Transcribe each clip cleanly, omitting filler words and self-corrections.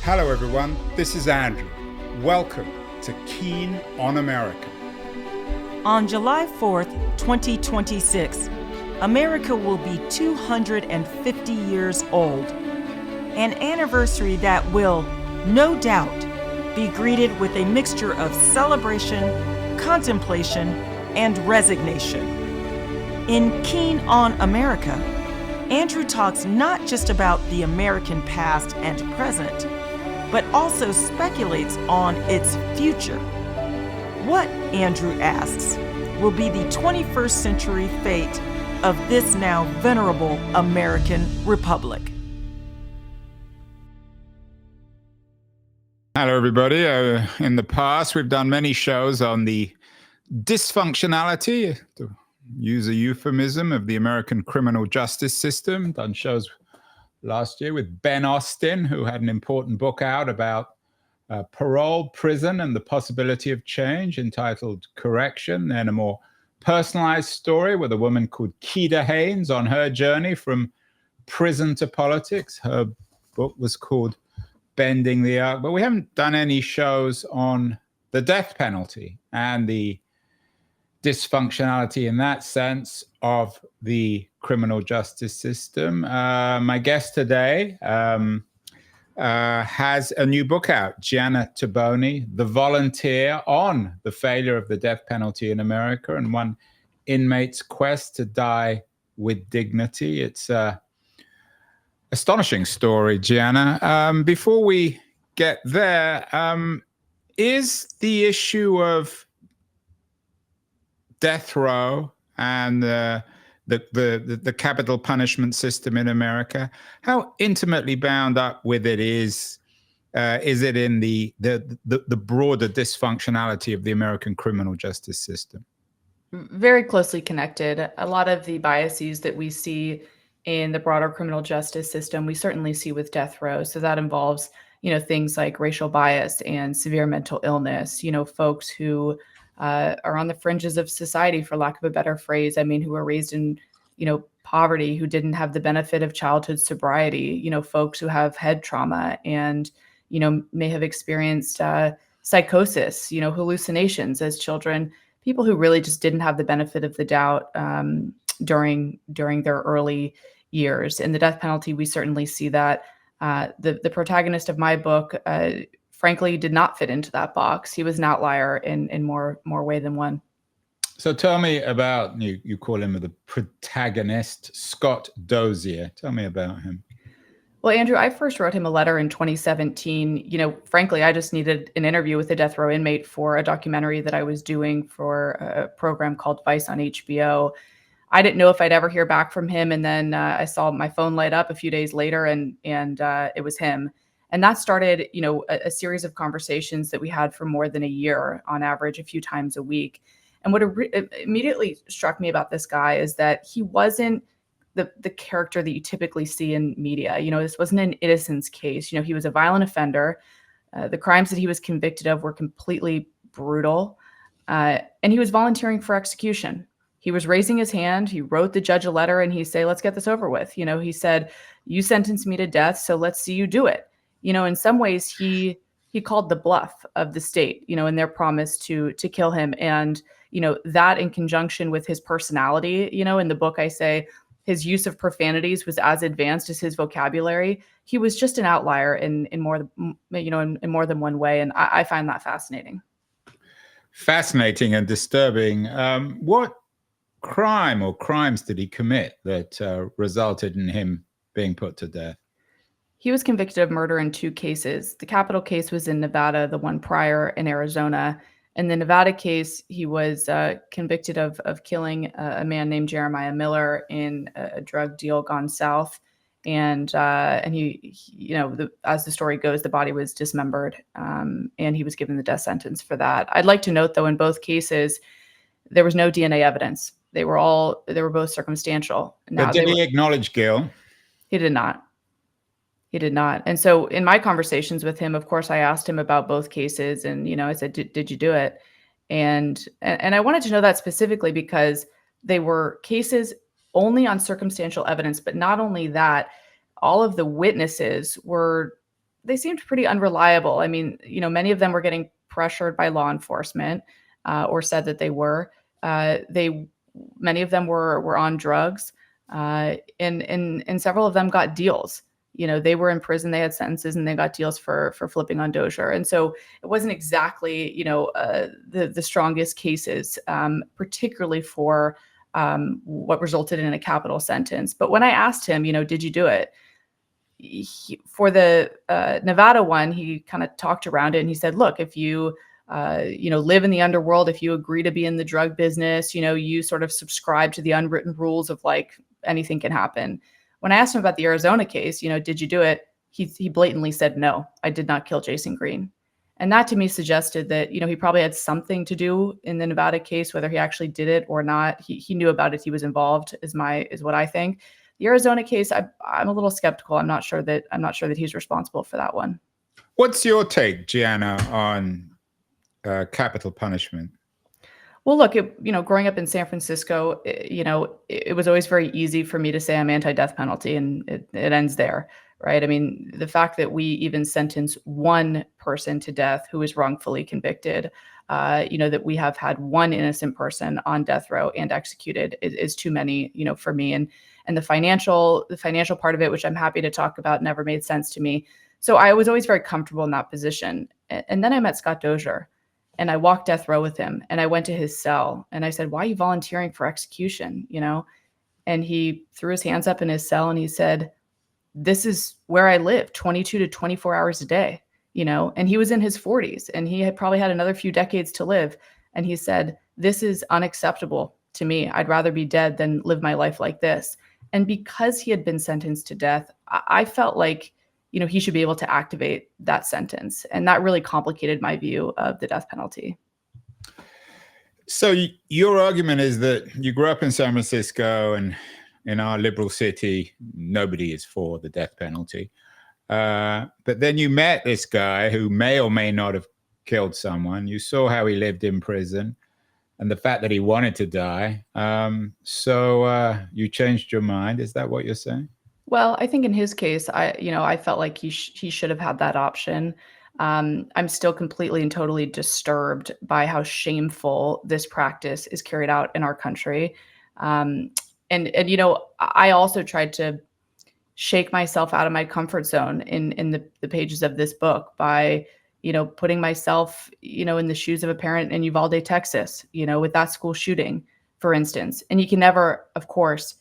Hello everyone, this is Andrew. Welcome to Keen on America. On July 4th, 2026, America will be 250 years old. An anniversary that will, no doubt, be greeted with a mixture of celebration, contemplation, and resignation. In Keen on America, Andrew talks not just about the American past and present, but also speculates on its future. What, Andrew asks, will be the 21st century fate of this now venerable American republic? Hello everybody. In the past, we've done many shows on the dysfunctionality, to use a euphemism, of the American criminal justice system. Done shows last year with Ben Austin, who had an important book out about parole, prison, and the possibility of change, entitled Correction. Then a more personalized story with a woman called Keeda Haynes on her journey from prison to politics. Her book was called Bending the Arc. But we haven't done any shows on the death penalty and the dysfunctionality in that sense of the criminal justice system. My guest today has a new book out, Gianna Toboni, The Volunteer, on the failure of the death penalty in America and one inmate's quest to die with dignity. It's an astonishing story, Gianna. Before we get there, is the issue of death row and the capital punishment system in America, how intimately bound up with it is it in the broader dysfunctionality of the American criminal justice system? Very closely connected. A lot of the biases that we see in the broader criminal justice system, we certainly see with death row. So that involves, things like racial bias and severe mental illness, folks who are on the fringes of society, for lack of a better phrase. I mean, who were raised in, poverty, who didn't have the benefit of childhood sobriety, folks who have head trauma and, may have experienced psychosis, hallucinations as children, people who really just didn't have the benefit of the doubt during their early years. In the death penalty, we certainly see that. The protagonist of my book, frankly, did not fit into that box. He was an outlier in more way than one. So tell me about, you call him the protagonist, Scott Dozier. Tell me about him. Well, Andrew, I first wrote him a letter in 2017. Frankly, I just needed an interview with a death row inmate for a documentary that I was doing for a program called Vice on HBO. I didn't know if I'd ever hear back from him. And then I saw my phone light up a few days later and it was him. And that started, a series of conversations that we had for more than a year, on average, a few times a week. And what immediately struck me about this guy is that he wasn't the character that you typically see in media. This wasn't an innocence case. He was a violent offender. The crimes that he was convicted of were completely brutal. And he was volunteering for execution. He was raising his hand. He wrote the judge a letter and he said, let's get this over with. He said, you sentenced me to death, so let's see you do it. In some ways, he called the bluff of the state, in their promise to kill him. And, that in conjunction with his personality, in the book, I say his use of profanities was as advanced as his vocabulary. He was just an outlier in more than one way. And I find that fascinating. Fascinating and disturbing. What crime or crimes did he commit that resulted in him being put to death? He was convicted of murder in 2 cases. The capital case was in Nevada, the one prior in Arizona. In the Nevada case, he was convicted of killing a man named Jeremiah Miller in a drug deal gone south. And he as the story goes, the body was dismembered and he was given the death sentence for that. I'd like to note, though, in both cases, there was no DNA evidence. They were both circumstantial. But did he acknowledge guilt? He did not. He did not. And so in my conversations with him, of course, I asked him about both cases and, I said, did you do it? And I wanted to know that specifically because they were cases only on circumstantial evidence, but not only that, all of the witnesses were they seemed pretty unreliable. I mean, many of them were getting pressured by law enforcement, or said that they were. Many of them were on drugs, and several of them got deals. They were in prison, they had sentences, and they got deals for flipping on Dozier. And so it wasn't exactly, the strongest cases, particularly for what resulted in a capital sentence. But when I asked him, did you do it? For the Nevada one, he kind of talked around it, and he said, look, if you live in the underworld, if you agree to be in the drug business, you sort of subscribe to the unwritten rules of like anything can happen. When I asked him about the Arizona case, did you do it? He blatantly said, no, I did not kill Jason Green. And that to me suggested that, he probably had something to do in the Nevada case, whether he actually did it or not. He knew about it. He was involved is what I think. The Arizona case, I'm a little skeptical. I'm not sure that he's responsible for that one. What's your take, Gianna, on capital punishment? Well, look, growing up in San Francisco, it was always very easy for me to say I'm anti-death penalty, and it ends there, right? I mean, the fact that we even sentence one person to death who is wrongfully convicted, that we have had one innocent person on death row and executed is too many, for me. And the financial part of it, which I'm happy to talk about, never made sense to me. So I was always very comfortable in that position. And then I met Scott Dozier. And I walked death row with him, and I went to his cell, and I said, why are you volunteering for execution? And he threw his hands up in his cell, and he said, this is where I live 22 to 24 hours a day, and he was in his 40s, and he had probably had another few decades to live. And he said, this is unacceptable to me. I'd rather be dead than live my life like this. And because he had been sentenced to death, I felt like, he should be able to activate that sentence. And that really complicated my view of the death penalty. So your argument is that you grew up in San Francisco, and in our liberal city, nobody is for the death penalty. But then you met this guy who may or may not have killed someone. You saw how he lived in prison and the fact that he wanted to die. So you changed your mind. Is that what you're saying? Well, I think in his case, I felt like he should have had that option. I'm still completely and totally disturbed by how shameful this practice is carried out in our country. And I also tried to shake myself out of my comfort zone in the pages of this book by, putting myself, in the shoes of a parent in Uvalde, Texas, with that school shooting, for instance. And you can never, of course,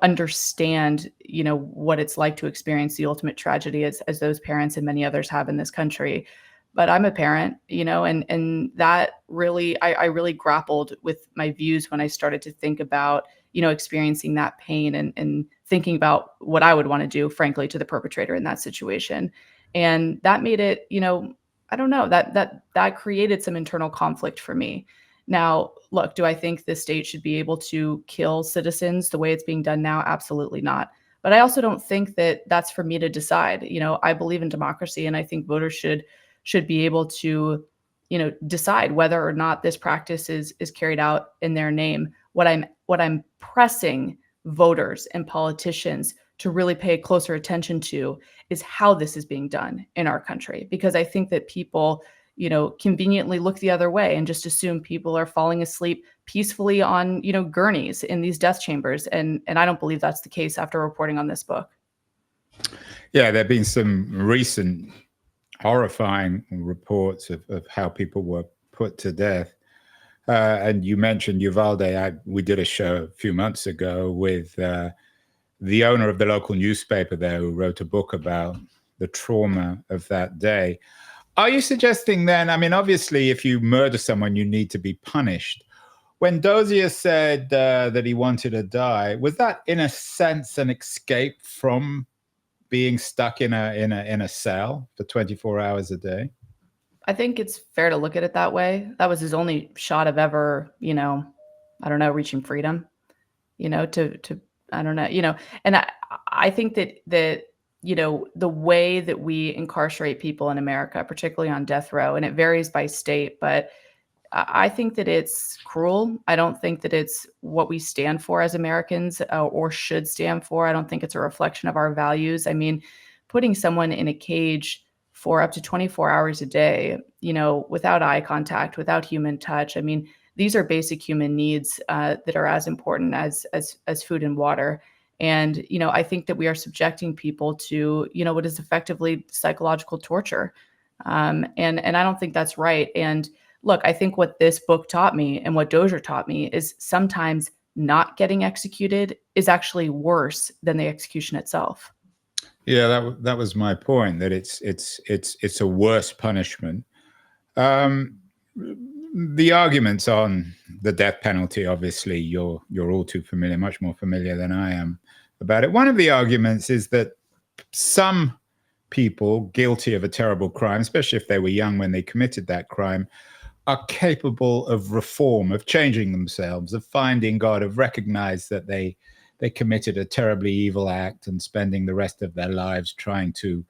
understand, what it's like to experience the ultimate tragedy as those parents and many others have in this country. But I'm a parent, and that really, I really grappled with my views when I started to think about, experiencing that pain and thinking about what I would want to do, frankly, to the perpetrator in that situation. And that made it, I don't know, that created some internal conflict for me. Now, look, do I think the state should be able to kill citizens the way it's being done now? Absolutely not. But I also don't think that that's for me to decide. I believe in democracy, and I think voters should be able to, decide whether or not this practice is carried out in their name. What I'm pressing voters and politicians to really pay closer attention to is how this is being done in our country, because I think that people conveniently look the other way and just assume people are falling asleep peacefully on, gurneys in these death chambers. And I don't believe that's the case after reporting on this book. Yeah, there have been some recent horrifying reports of how people were put to death. And you mentioned Uvalde. We did a show a few months ago with the owner of the local newspaper there, who wrote a book about the trauma of that day. Are you suggesting then, I mean, obviously, if you murder someone, you need to be punished. When Dozier said that he wanted to die, was that in a sense an escape from being stuck in a cell for 24 hours a day? I think it's fair to look at it that way. That was his only shot of ever, reaching freedom, I don't know, and I think that the way that we incarcerate people in America, particularly on death row, and it varies by state, but I think that it's cruel. I don't think that it's what we stand for as Americans or should stand for. I don't think it's a reflection of our values. I mean, putting someone in a cage for up to 24 hours a day, without eye contact, without human touch. I mean, these are basic human needs that are as important as food and water. And, I think that we are subjecting people to, what is effectively psychological torture. And I don't think that's right. And look, I think what this book taught me and what Dozier taught me is sometimes not getting executed is actually worse than the execution itself. Yeah, that was my point, that it's a worse punishment. The arguments on the death penalty, obviously, you're all too familiar, much more familiar than I am about it. One of the arguments is that some people guilty of a terrible crime, especially if they were young when they committed that crime, are capable of reform, of changing themselves, of finding God, of recognize that they committed a terribly evil act and spending the rest of their lives trying to,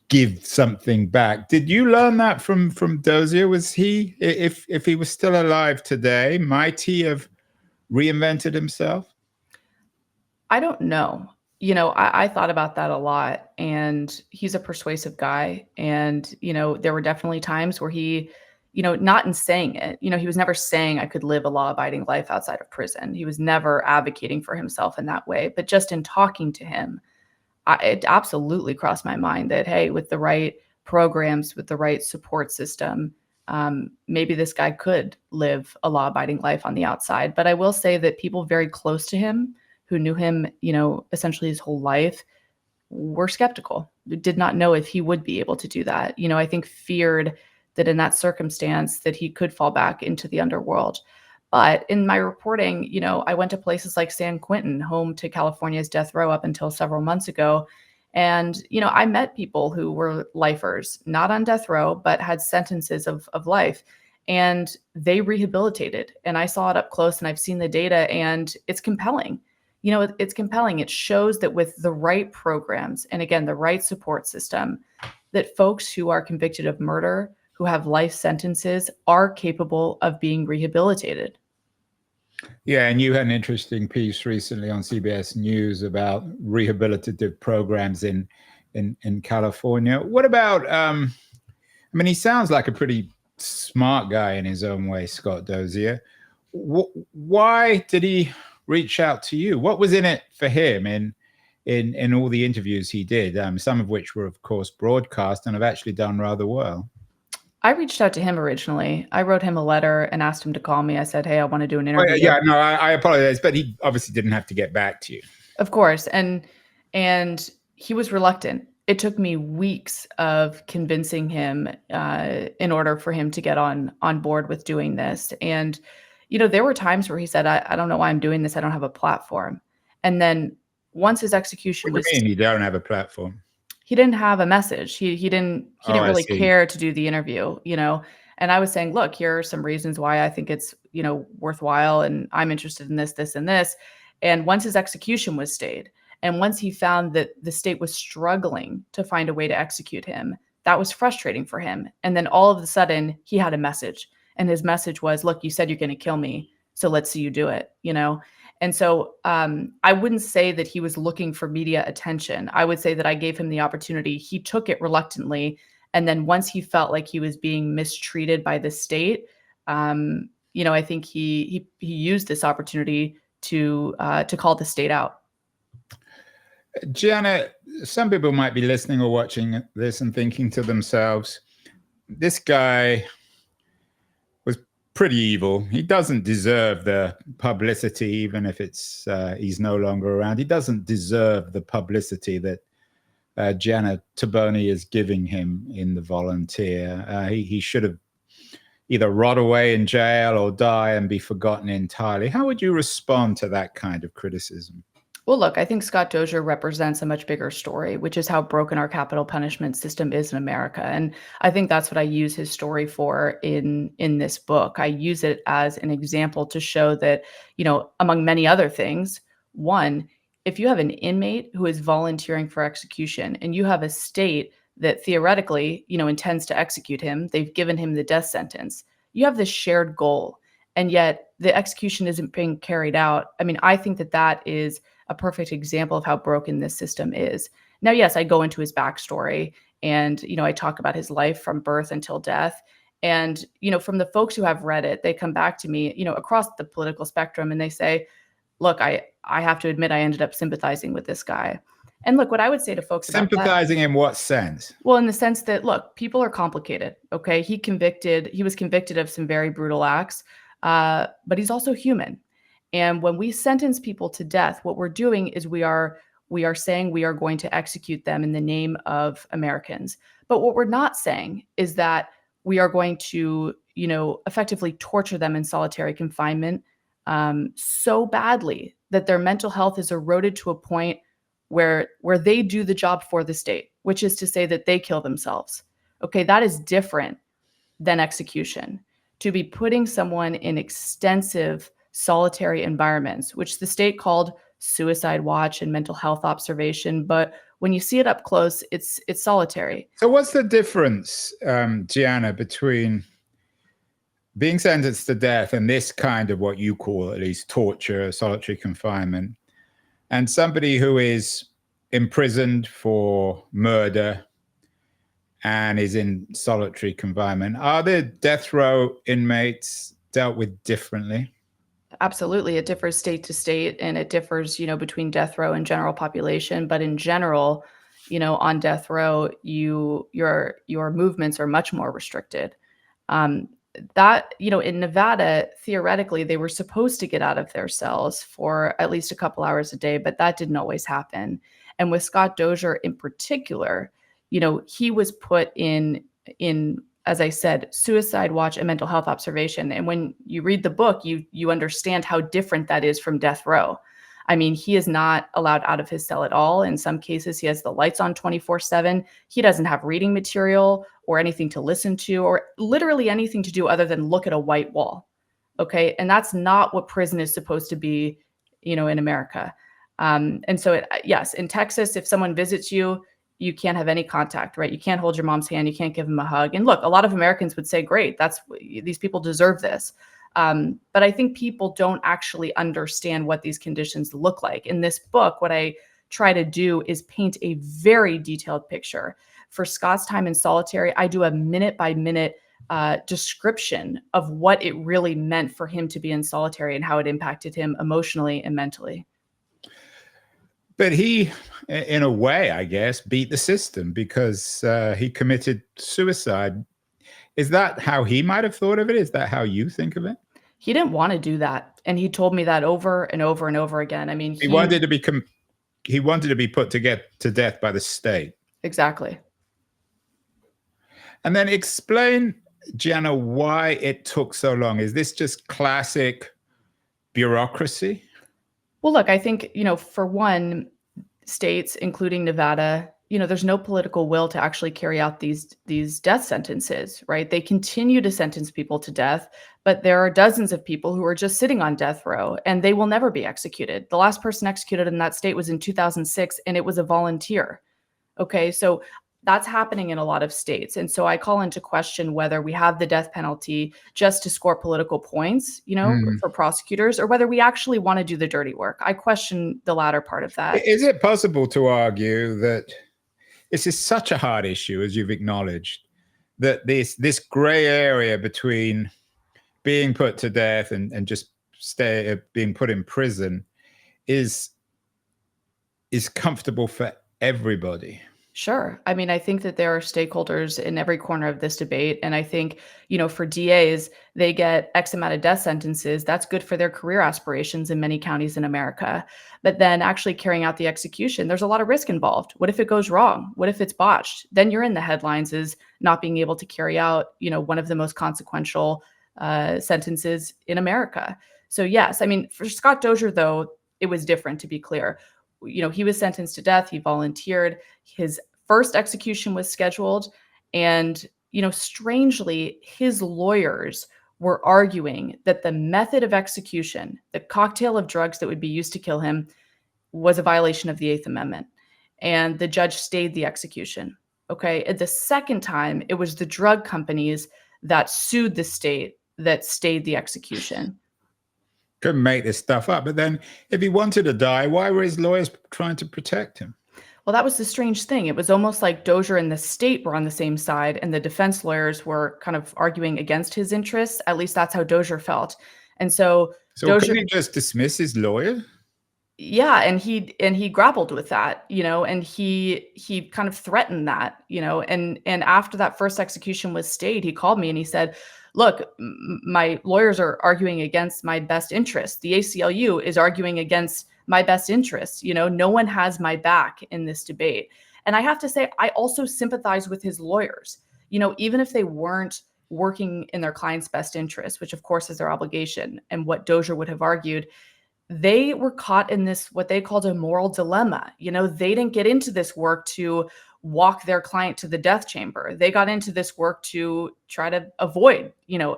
give something back. Did you learn that from Dozier? Was he, if he was still alive today, might he have reinvented himself? I don't know. I thought about that a lot, and he's a persuasive guy. And, there were definitely times where he, not in saying it, he was never saying I could live a law-abiding life outside of prison. He was never advocating for himself in that way. But just in talking to him, it absolutely crossed my mind that, hey, with the right programs, with the right support system, maybe this guy could live a law-abiding life on the outside. But I will say that people very close to him, who knew him, essentially his whole life, were skeptical, did not know if he would be able to do that. I think feared that in that circumstance that he could fall back into the underworld. But in my reporting, I went to places like San Quentin, home to California's death row up until several months ago. And, I met people who were lifers, not on death row, but had sentences of life. And they rehabilitated. And I saw it up close, and I've seen the data, and it's compelling. It's compelling. It shows that with the right programs, and again, the right support system, that folks who are convicted of murder, who have life sentences, are capable of being rehabilitated. Yeah, and you had an interesting piece recently on CBS News about rehabilitative programs in California. What about, he sounds like a pretty smart guy in his own way, Scott Dozier. Why did he reach out to you? What was in it for him in all the interviews he did, some of which were, of course, broadcast and have actually done rather well? I reached out to him originally. I wrote him a letter and asked him to call me. I said, hey, I want to do an interview. Oh, yeah, no, I apologize, but he obviously didn't have to get back to you. Of course. And he was reluctant. It took me weeks of convincing him in order for him to get on board with doing this. And, there were times where he said, I don't know why I'm doing this. I don't have a platform. And then once his execution What do you mean you don't have a platform? He didn't have a message. He didn't really care to do the interview, And I was saying, look, here are some reasons why I think it's, worthwhile, and I'm interested in this, this, and this. And once his execution was stayed, and once he found that the state was struggling to find a way to execute him, that was frustrating for him. And then all of a sudden, he had a message. And his message was, look, you said you're going to kill me, so let's see you do it, And so I wouldn't say that he was looking for media attention. I would say that I gave him the opportunity. He took it reluctantly. And then once he felt like he was being mistreated by the state, I think he used this opportunity to call the state out. Gianna, some people might be listening or watching this and thinking to themselves, this guy was pretty evil. He doesn't deserve the publicity, even if it's he's no longer around. He doesn't deserve the publicity that Gianna Toboni is giving him in The Volunteer. He should have either rot away in jail or die and be forgotten entirely. How would you respond to that kind of criticism? Well, look, I think Scott Dozier represents a much bigger story, which is how broken our capital punishment system is in America. And I think that's what I use his story for in this book. I use it as an example to show that, among many other things, one, if you have an inmate who is volunteering for execution and you have a state that theoretically, intends to execute him, they've given him the death sentence, you have this shared goal, and yet the execution isn't being carried out. I mean, I think that is a perfect example of how broken this system is. Now, yes, I go into his backstory and, I talk about his life from birth until death. And, from the folks who have read it, they come back to me, across the political spectrum, and they say, look, I have to admit, I ended up sympathizing with this guy. And look, what I would say to folks about that, Sympathizing in what sense? well, in the sense that, look, people are complicated. Okay. He was convicted of some very brutal acts, but he's also human. And when we sentence people to death, what we're doing is we are saying we are going to execute them in the name of Americans. But what we're not saying is that we are going to, effectively torture them in solitary confinement so badly that their mental health is eroded to a point where they do the job for the state, which is to say that they kill themselves. Okay, that is different than execution. To be putting someone in extensive solitary environments, which the state called suicide watch and mental health observation, but when you see it up close, it's solitary. So what's the difference, Gianna, between being sentenced to death and this kind of what you call at least torture, solitary confinement, and somebody who is imprisoned for murder and is in solitary confinement? Are the death row inmates dealt with differently? Absolutely. It differs state to state, and it differs, between death row and general population. But in general, on death row, your movements are much more restricted. In Nevada, theoretically, they were supposed to get out of their cells for at least a couple hours a day, but that didn't always happen. And with Scott Dozier in particular, he was put in, as I said, suicide watch and mental health observation. And when you read the book, you understand how different that is from death row. I mean, he is not allowed out of his cell at all. In some cases, he has the lights on 24/7. He doesn't have reading material or anything to listen to or literally anything to do other than look at a white wall. Okay. And that's not what prison is supposed to be, in America. And so, yes, in Texas, if someone visits you, you can't have any contact, right? You can't hold your mom's hand. You can't give them a hug. And look, a lot of Americans would say, great, these people deserve this. But I think people don't actually understand what these conditions look like. In this book, what I try to do is paint a very detailed picture. For Scott's time in solitary, I do a minute by minute description of what it really meant for him to be in solitary and how it impacted him emotionally and mentally. But he, in a way, I guess, beat the system because he committed suicide. Is that how he might have thought of it? Is that how you think of it? He didn't want to do that. And he told me that over and over and over again. I mean, he wanted to be put to death by the state. Exactly. And then explain, Gianna, why it took so long. Is this just classic bureaucracy? Well, look, I think, for one, states, including Nevada, there's no political will to actually carry out these death sentences, right? They continue to sentence people to death, but there are dozens of people who are just sitting on death row and they will never be executed. The last person executed in that state was in 2006, and it was a volunteer. Okay, so that's happening in a lot of states. And so I call into question whether we have the death penalty just to score political points, for prosecutors, or whether we actually want to do the dirty work. I question the latter part of that. Is it possible to argue that this is such a hard issue, as you've acknowledged, that this gray area between being put to death and just being put in prison is comfortable for everybody? Sure. I mean, I think that there are stakeholders in every corner of this debate. And I think, for DAs, they get X amount of death sentences. That's good for their career aspirations in many counties in America. But then actually carrying out the execution, there's a lot of risk involved. What if it goes wrong? What if it's botched? Then you're in the headlines as not being able to carry out, one of the most consequential sentences in America. So yes, I mean, for Scott Dozier, though, it was different, to be clear. He was sentenced to death. He volunteered. His first execution was scheduled. And, strangely, his lawyers were arguing that the method of execution, the cocktail of drugs that would be used to kill him, was a violation of the Eighth Amendment. And the judge stayed the execution. Okay. At the second time, it was the drug companies that sued the state that stayed the execution. couldn't make this stuff up. But then if he wanted to die, why were his lawyers trying to protect him? Well, that was the strange thing. It was almost like Dozier and the state were on the same side, and the defense lawyers were kind of arguing against his interests. At least that's how Dozier felt. And so Dozier, couldn't he just dismiss his lawyer? yeah, and he grappled with that, and he kind of threatened that, and after that first execution was stayed, he called me and he said, look, my lawyers are arguing against my best interests. The ACLU is arguing against my best interests. No one has my back in this debate. And I have to say, I also sympathize with his lawyers, even if they weren't working in their client's best interest, which of course is their obligation, and what Dozier would have argued. They were caught in this, what they called a moral dilemma. They didn't get into this work to walk their client to the death chamber. They got into this work to try to avoid,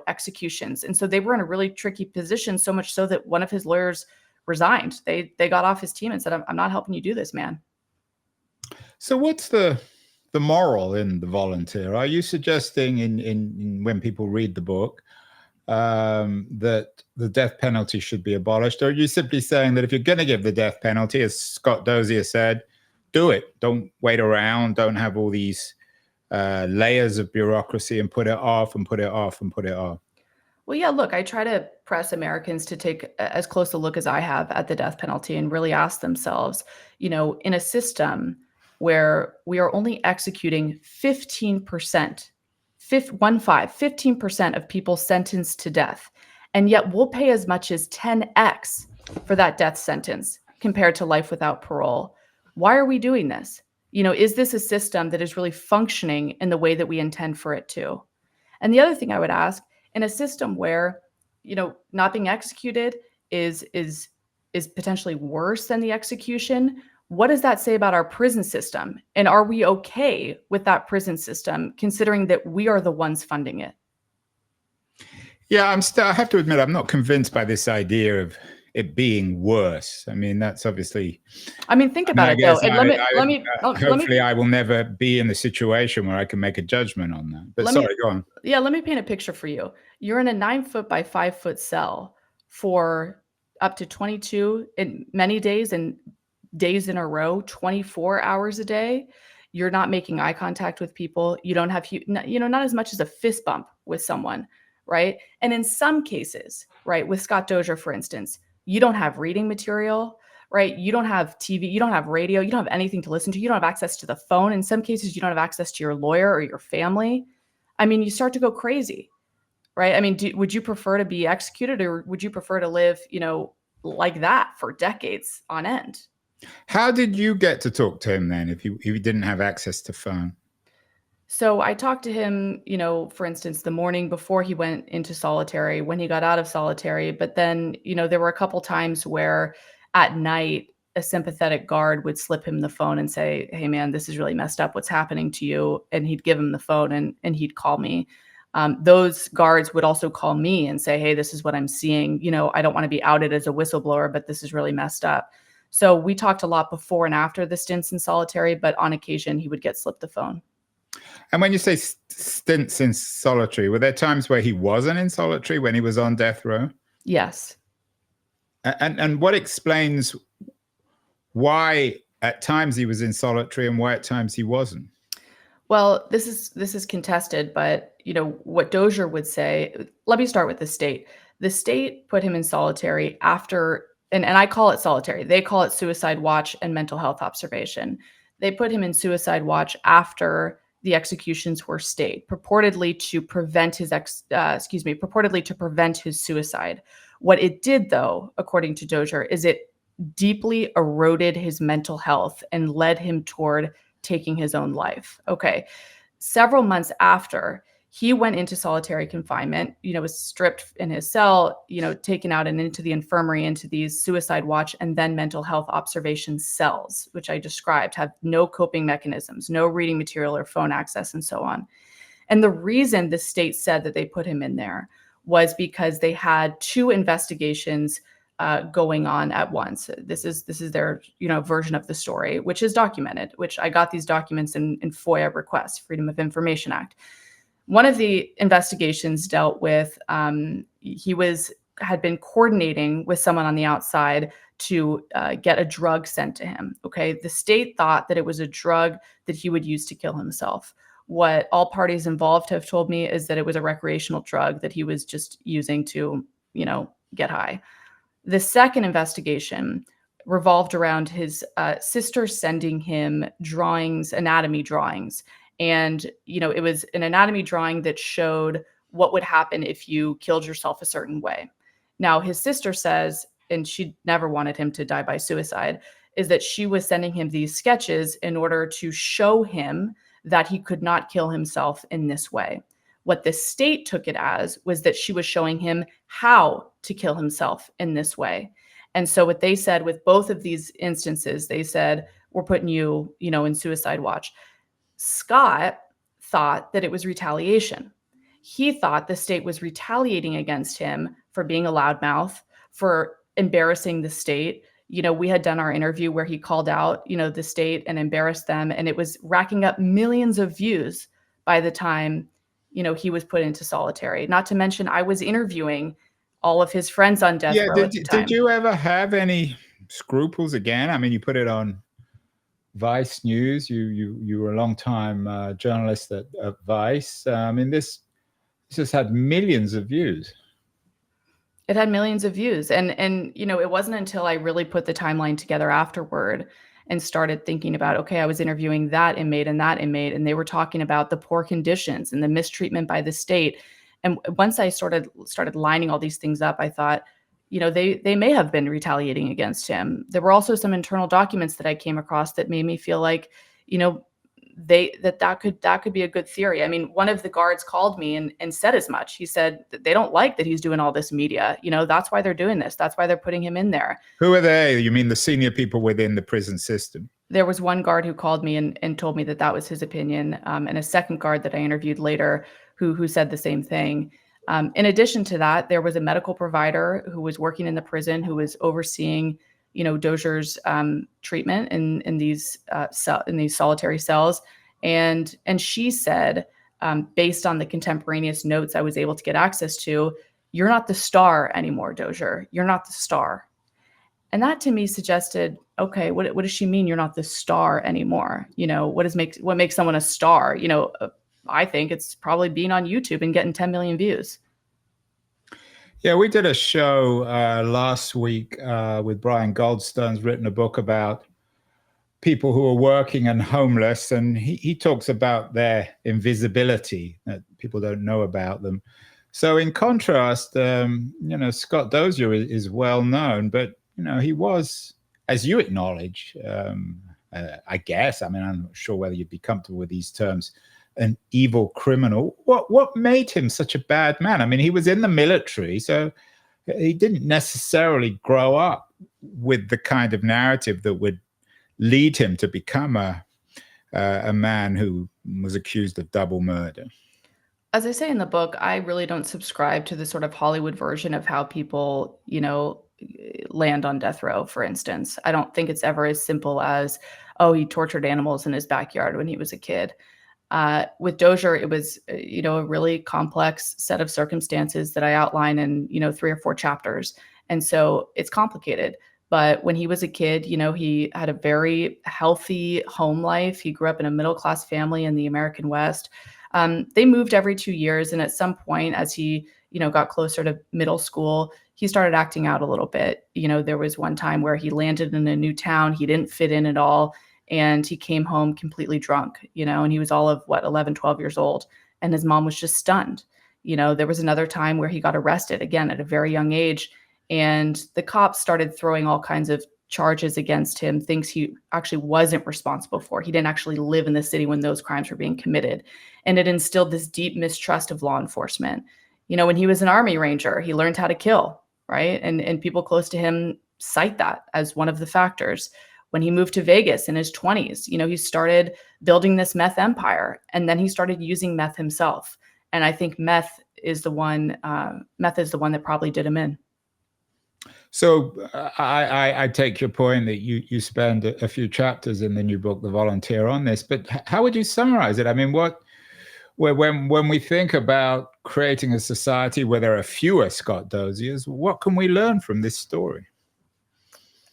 executions. And so they were in a really tricky position, so much so that one of his lawyers resigned. They got off his team and said, I'm not helping you do this, man. So what's the moral in the volunteer? Are you suggesting in when people read the book that the death penalty should be abolished? Or are you simply saying that if you're going to give the death penalty, as Scott Dozier said, do it? Don't wait around. Don't have all these layers of bureaucracy and put it off and put it off and put it off. Well, yeah, look, I try to press Americans to take as close a look as I have at the death penalty and really ask themselves, in a system where we are only executing 15%, 15% of people sentenced to death. And yet we'll pay as much as 10x for that death sentence compared to life without parole. Why are we doing this? Is this a system that is really functioning in the way that we intend for it to? And the other thing I would ask, in a system where, not being executed is potentially worse than the execution, what does that say about our prison system? And are we okay with that prison system, considering that we are the ones funding it? Yeah, I have to admit, I'm not convinced by this idea of it being worse. I mean, that's obviously. Think about it though. And hopefully, I will never be in the situation where I can make a judgment on that. But go on. Yeah, let me paint a picture for you. You're in a 9-foot by 5-foot cell for up to 22 in many days and days in a row, 24 hours a day. You're not making eye contact with people. You don't have, not as much as a fist bump with someone, right? And in some cases, right, with Scott Dozier, for instance, you don't have reading material, right? You don't have TV, you don't have radio, you don't have anything to listen to. You don't have access to the phone. In some cases, you don't have access to your lawyer or your family. You start to go crazy, right? Would you prefer to be executed, or would you prefer to live, like that for decades on end? How did you get to talk to him then if you didn't have access to phone? So I talked to him, for instance, the morning before he went into solitary, when he got out of solitary. But then, there were a couple times where at night, a sympathetic guard would slip him the phone and say, hey, man, this is really messed up. What's happening to you? And he'd give him the phone and he'd call me. Those guards would also call me and say, hey, this is what I'm seeing. I don't want to be outed as a whistleblower, but this is really messed up. So we talked a lot before and after the stints in solitary, but on occasion he would get slipped the phone. And when you say stints in solitary, were there times where he wasn't in solitary, when he was on death row? Yes. And what explains why at times he was in solitary and why at times he wasn't? Well, this is contested, but what Dozier would say, let me start with the state. The state put him in solitary after, and I call it solitary. They call it suicide watch and mental health observation. They put him in suicide watch after the executions were stayed, purportedly to prevent his suicide. What it did, though, according to Dozier, is it deeply eroded his mental health and led him toward taking his own life. Okay. Several months after, he went into solitary confinement, was stripped in his cell, taken out and into the infirmary, into these suicide watch and then mental health observation cells, which I described, have no coping mechanisms, no reading material or phone access, and so on. And the reason the state said that they put him in there was because they had 2 investigations going on at once. This is their version of the story, which is documented, which I got these documents in FOIA requests, Freedom of Information Act. One of the investigations dealt with, he was had been coordinating with someone on the outside to get a drug sent to him. Okay. The state thought that it was a drug that he would use to kill himself. What all parties involved have told me is that it was a recreational drug that he was just using to, get high. The second investigation revolved around his sister sending him drawings, anatomy drawings. And, it was an anatomy drawing that showed what would happen if you killed yourself a certain way. Now, his sister says, and she never wanted him to die by suicide, is that she was sending him these sketches in order to show him that he could not kill himself in this way. What the state took it as was that she was showing him how to kill himself in this way. And so what they said with both of these instances, they said, we're putting you, in suicide watch. Scott thought that it was retaliation. He thought the state was retaliating against him for being a loudmouth, for embarrassing the state. We had done our interview where he called out, the state and embarrassed them, and it was racking up millions of views by the time, he was put into solitary. Not to mention, I was interviewing all of his friends on death row at the time. Did you ever have any scruples again? I mean, you put it on Vice News. You were a long time journalist at Vice. I mean, this has had millions of views. It had millions of views. And it wasn't until I really put the timeline together afterward and started thinking about, okay, I was interviewing that inmate, and they were talking about the poor conditions and the mistreatment by the state. And once I started lining all these things up, I thought, they may have been retaliating against him. There were also some internal documents that I came across that made me feel like, that could be a good theory. I mean, one of the guards called me and said as much. He said that they don't like that he's doing all this media. That's why they're doing this. That's why they're putting him in there. Who are they? You mean the senior people within the prison system? There was one guard who called me and told me that was his opinion, and a second guard that I interviewed later who said the same thing. In addition to that, there was a medical provider who was working in the prison who was overseeing Dozier's treatment in these solitary cells, and she said, based on the contemporaneous notes I was able to get access to, "You're not the star anymore, Dozier. You're not the star." And that to me suggested, okay, what does she mean? You're not the star anymore? What makes someone a star? I think it's probably being on YouTube and getting 10 million views. Yeah, we did a show last week with Brian Goldstone's written a book about people who are working and homeless, and he talks about their invisibility, that people don't know about them. So in contrast, Scott Dozier is well known, but he was, as you acknowledge, I guess, I mean, I'm not sure whether you'd be comfortable with these terms, an evil criminal. What made him such a bad man? I mean, he was in the military, so he didn't necessarily grow up with the kind of narrative that would lead him to become a man who was accused of double murder. As I say in the book, I really don't subscribe to the sort of Hollywood version of how people, land on death row, for instance. I don't think it's ever as simple as, oh, he tortured animals in his backyard when he was a kid. With Dozier, it was, a really complex set of circumstances that I outline in, 3 or 4 chapters. And so it's complicated. But when he was a kid, he had a very healthy home life. He grew up in a middle-class family in the American West. They moved every 2 years. And at some point, as he, got closer to middle school, he started acting out a little bit. There was one time where he landed in a new town. He didn't fit in at all. And he came home completely drunk, and he was all of 11, 12 years old. And his mom was just stunned. There was another time where he got arrested again at a very young age. And the cops started throwing all kinds of charges against him, things he actually wasn't responsible for. He didn't actually live in the city when those crimes were being committed. And it instilled this deep mistrust of law enforcement. When he was an Army Ranger, he learned how to kill, right? And people close to him cite that as one of the factors. When he moved to Vegas in his 20s, he started building this meth empire, and then he started using meth himself. And I think meth is the one that probably did him in. So I take your point that you spend a few chapters in the new book, The Volunteer, on this, but how would you summarize it? I mean, when we think about creating a society where there are fewer Scott Doziers. What can we learn from this story?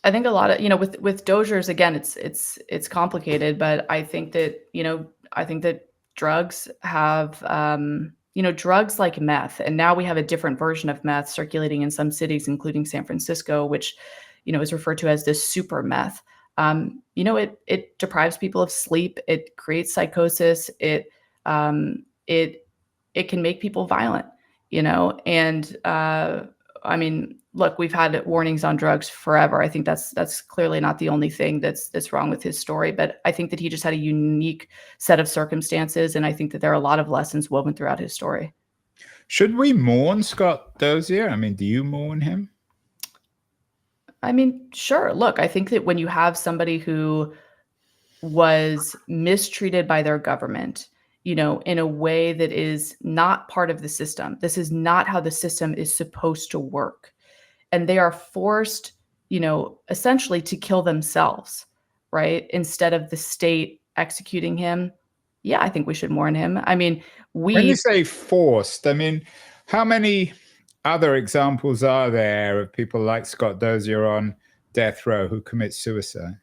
I think a lot of, with Dozier's, again, it's complicated, but I think that drugs have, drugs like meth, and now we have a different version of meth circulating in some cities, including San Francisco, which, is referred to as this super meth. It deprives people of sleep. It creates psychosis. It can make people violent, and I mean, look, we've had warnings on drugs forever. I think that's clearly not the only thing that's wrong with his story, but I think that he just had a unique set of circumstances, and I think that there are a lot of lessons woven throughout his story. Should we mourn Scott Dozier? I mean, do you mourn him? I mean, sure. Look, I think that when you have somebody who was mistreated by their government, in a way that is not part of the system. This is not how the system is supposed to work. And they are forced, essentially to kill themselves, right? Instead of the state executing him. Yeah, I think we should mourn him. I mean, when you say forced, I mean, how many other examples are there of people like Scott Dozier on death row who commit suicide?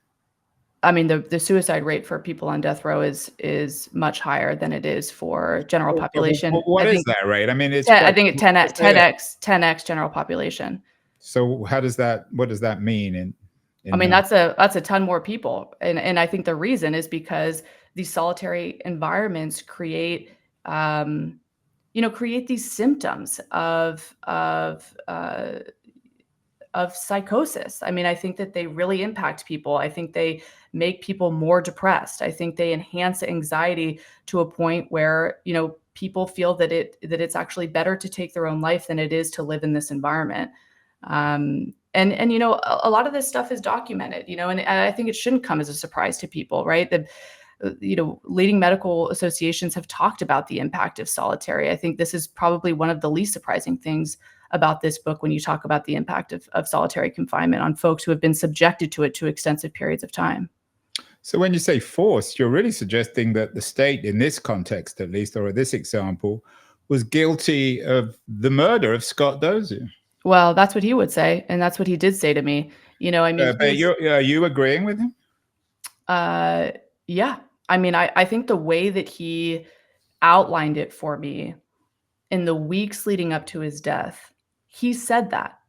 I mean, the suicide rate for people on death row is much higher than it is for general population. What is that rate? I mean, I think 10x general population. So what does that mean? I mean, that's a ton more people, and I think the reason is because these solitary environments create these symptoms of psychosis. I mean, I think that they really impact people. I think they make people more depressed. I think they enhance anxiety to a point where, people feel that it's actually better to take their own life than it is to live in this environment. And a lot of this stuff is documented, and I think it shouldn't come as a surprise to people, right? That, leading medical associations have talked about the impact of solitary. I think this is probably one of the least surprising things about this book when you talk about the impact of solitary confinement on folks who have been subjected to it to extensive periods of time. So when you say forced, you're really suggesting that the state, in this context at least, or this example, was guilty of the murder of Scott Dozier. Well, that's what he would say, and that's what he did say to me. But are you agreeing with him? Yeah. I mean, I think the way that he outlined it for me in the weeks leading up to his death, he said that.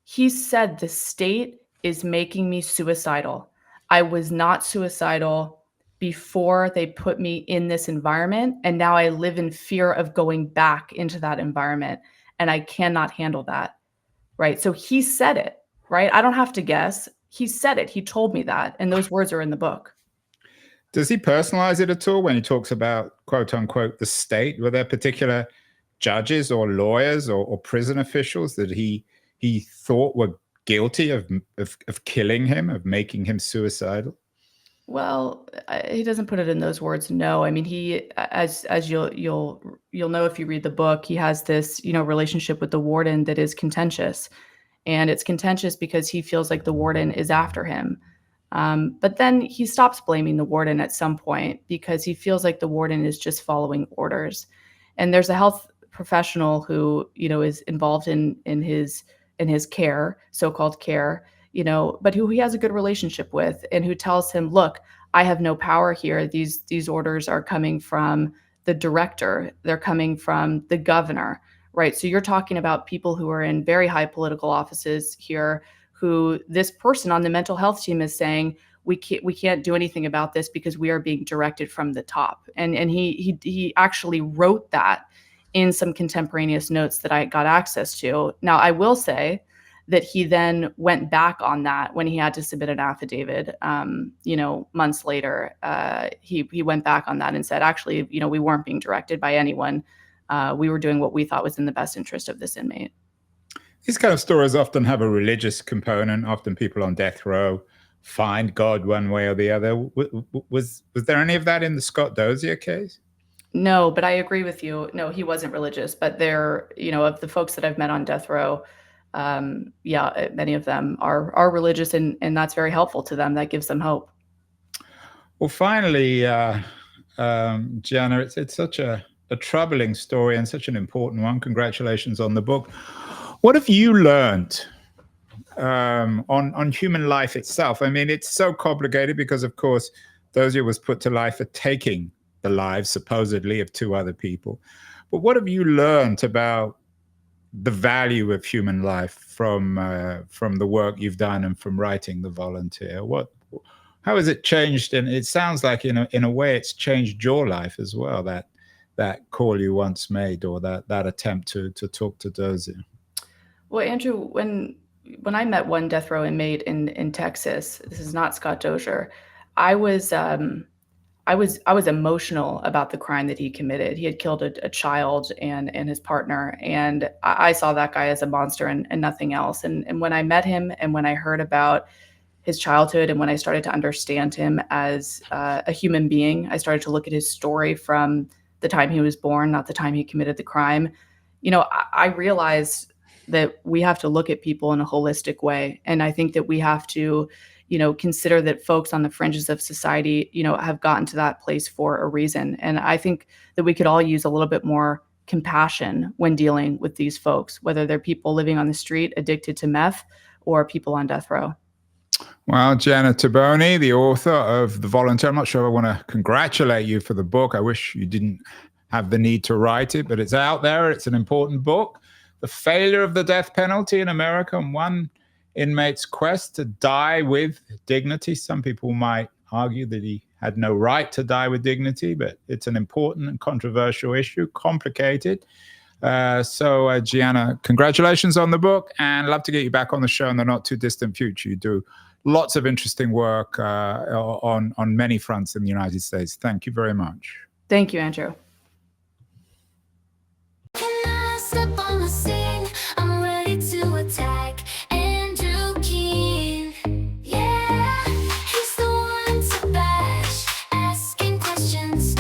He said, the state is making me suicidal. I was not suicidal before they put me in this environment, and now I live in fear of going back into that environment, and I cannot handle that, right? So he said it, right? I don't have to guess. He said it. He told me that, and those words are in the book. Does he personalize it at all when he talks about, quote unquote, the state? Were there particular judges or lawyers or prison officials that he thought were guilty of killing him, of making him suicidal? Well, he doesn't put it in those words. No, I mean, he, as you'll know if you read the book, he has this relationship with the warden that is contentious, and it's contentious because he feels like the warden is after him. But then he stops blaming the warden at some point because he feels like the warden is just following orders. And there's a health professional who is involved in his care, so-called care, but who he has a good relationship with, and who tells him, look, I have no power here. These orders are coming from the director. They're coming from the governor, right? So you're talking about people who are in very high political offices here, who this person on the mental health team is saying, we can't do anything about this because we are being directed from the top. And he actually wrote that in some contemporaneous notes that I got access to. Now, I will say that he then went back on that when he had to submit an affidavit, months later. He went back on that and said, actually, we weren't being directed by anyone. We were doing what we thought was in the best interest of this inmate. These kind of stories often have a religious component. Often people on death row find God one way or the other. Was there any of that in the Scott Dozier case? No, but I agree with you. No, he wasn't religious, but there, of the folks that I've met on death row, many of them are religious, and that's very helpful to them. That gives them hope. Well, finally, Gianna, it's such a a troubling story and such an important one. Congratulations on the book. What have you learned on human life itself? I mean, it's so complicated because, of course, Dozier was put to life for taking the lives, supposedly, of two other people. But what have you learned about the value of human life from the work you've done and from writing The Volunteer? How has it changed? And it sounds like in a way it's changed your life as well, that call you once made, or that attempt to talk to Dozier. Well, Andrew, when I met one death row inmate in Texas, this is not Scott Dozier, I was emotional about the crime that he committed. He had killed a child and his partner, and I saw that guy as a monster and nothing else. And when I met him and when I heard about his childhood and when I started to understand him as a human being, I started to look at his story from the time he was born, not the time he committed the crime. I realized that we have to look at people in a holistic way. And I think that we have to consider that folks on the fringes of society, have gotten to that place for a reason. And I think that we could all use a little bit more compassion when dealing with these folks, whether they're people living on the street addicted to meth or people on death row. Well, Gianna Toboni, the author of The Volunteer, I'm not sure I want to congratulate you for the book. I wish you didn't have the need to write it, but it's out there. It's an important book. The failure of the death penalty in America and one inmate's quest to die with dignity. Some people might argue that he had no right to die with dignity, but it's an important and controversial issue, complicated. So Gianna, congratulations on the book, and love to get you back on the show in the not too distant future. You do lots of interesting work on many fronts in the United States. Thank you very much. Thank you, Andrew. Yeah, he's the one to bash, asking questions.